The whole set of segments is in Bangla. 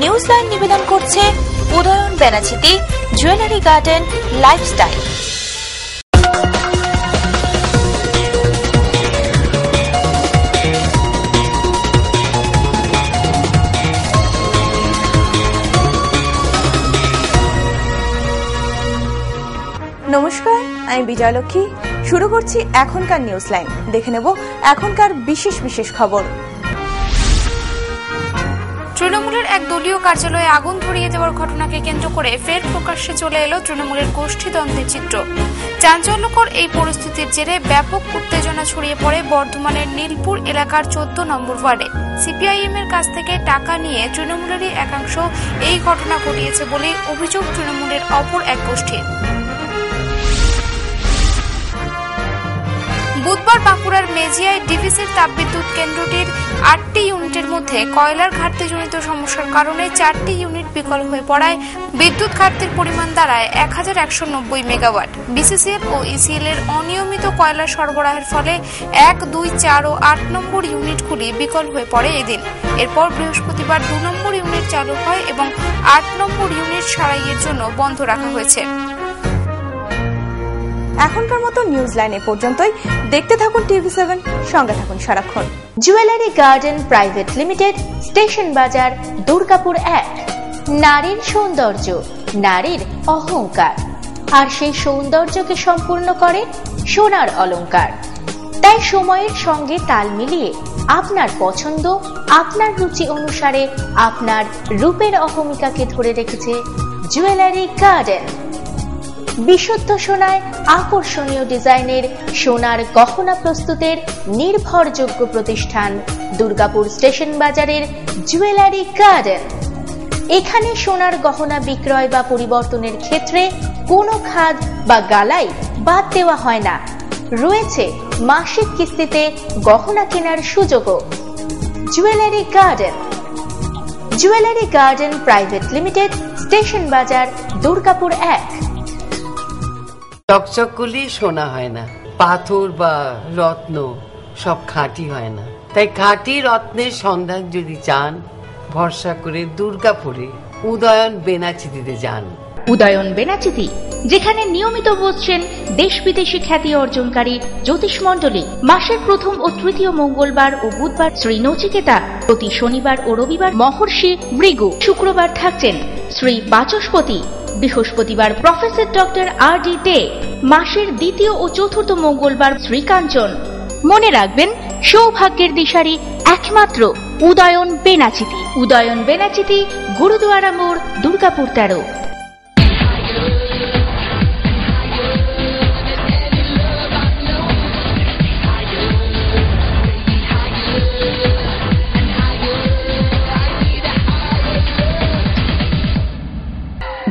নিউজ লাইন নিবেদন করছে Udayan Benachiti jewellery garden lifestyle. নমস্কার, আমি বিজয়লক্ষ্মী। শুরু করছি এখনকার নিউজ লাইন। দেখে নেব এখনকার বিশেষ বিশেষ খবর। তৃণমূলের এক দলীয় কার্যালয়ে আগুন ধরিয়ে দেওয়ার ঘটনাকে কেন্দ্র করে ফের প্রকাশ্যে চলে এলো তৃণমূলের গোষ্ঠীদ্বন্দ্বের চিত্র। চাঞ্চল্যকর এই পরিস্থিতির জেরে ব্যাপক উত্তেজনা ছড়িয়ে পড়ে বর্ধমানের নীলপুর এলাকার 14 নম্বর ওয়ার্ডে। সিপিআইএম এর কাছ থেকে টাকা নিয়ে তৃণমূলেরই একাংশ এই ঘটনা ঘটিয়েছে বলে অভিযোগ তৃণমূলের অপর এক গোষ্ঠীর। বুধবার বাঁকুড়ার মেজিয়ায় ডিভিসির তাপবিদ্যুৎ কেন্দ্রটির 8টি ইউনিটের মধ্যে কয়লার ঘাটতিজনিত সমস্যার কারণে 4টি ইউনিট বিকল হয়ে পড়ায় বিদ্যুৎ ঘাটতির পরিমাণ দাঁড়ায় 1190 মেগাওয়াট। বিসিসিএল ও ইসিএল এর অনিয়মিত কয়লা সরবরাহের ফলে 1, 2, 4 ও 8 নম্বর ইউনিটগুলি বিকল হয়ে পড়ে এদিন। এরপর বৃহস্পতিবার 2 নম্বর ইউনিট চালু হয় এবং 8 নম্বর ইউনিট সারাইয়ের জন্য বন্ধ রাখা হয়েছে। এখনকার মতো নিউজ লাইন এ পর্যন্তই। দেখতে থাকুন TV7, সঙ্গে থাকুন সারাক্ষণ। Jewellery garden private limited, station বাজার, দুর্গাপুর 1। নারীর সৌন্দর্য, নারীর অহংকার, আর সেই সৌন্দর্যকে সম্পূর্ণ করে সোনার অলংকার। তাই সময়ের সঙ্গে তাল মিলিয়ে আপনার পছন্দ, আপনার রুচি অনুসারে আপনার রূপের অহমিকাকে ধরে রেখেছে জুয়েলারি গার্ডেন। বিশুদ্ধ সোনায় আকর্ষণীয় ডিজাইনের সোনার গহনা প্রস্তুতের নির্ভরযোগ্য প্রতিষ্ঠান দুর্গাপুর স্টেশন বাজারের জুয়েলারি গার্ডেন। এখানে সোনার গহনা বিক্রয় বা পরিবর্তনের ক্ষেত্রে কোনো খাদ বা গালাই বাদ দেওয়া হয় না। রয়েছে মাসিক কিস্তিতে গহনা কেনার সুযোগও। Jewellery garden, jewellery garden private limited, station বাজার, দুর্গাপুর 1। চকচকগুলি সোনা হয় না, পাথর বা রত্ন সব খাঁটি হয় না। তাই খাঁটি রত্নের সন্ধান যদি চান, ভরসা করে দুর্গাপুরে উদয়ন বেনাচিতিতে যান। উদয়ন বেনাচিতি, যেখানে নিয়মিত বসছেন দেশ বিদেশি খ্যাতি অর্জনকারী জ্যোতিষ মণ্ডলী। মাসের প্রথম ও তৃতীয় মঙ্গলবার ও বুধবার শ্রী নচিকেতা, প্রতি শনিবার ও রবিবার মহর্ষি ভৃগু, শুক্রবার থাকছেন শ্রী বাচস্পতি, বৃহস্পতিবার প্রফেসর ডক্টর R.D. দে, মাসের দ্বিতীয় ও চতুর্থ মঙ্গলবার শ্রীকাঞ্চন। মনে রাখবেন, সৌভাগ্যের দিশারি একমাত্র উদয়ন বেনাচিতি। উদয়ন বেনাচিতি, গুরুদুয়ারা মোড়, Durgapur 13।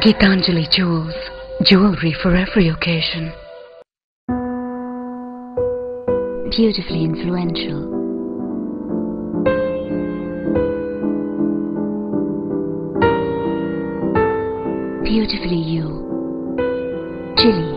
Gitanjali Jewels, jewelry for every occasion. Beautifully influential. Beautifully you. Chili.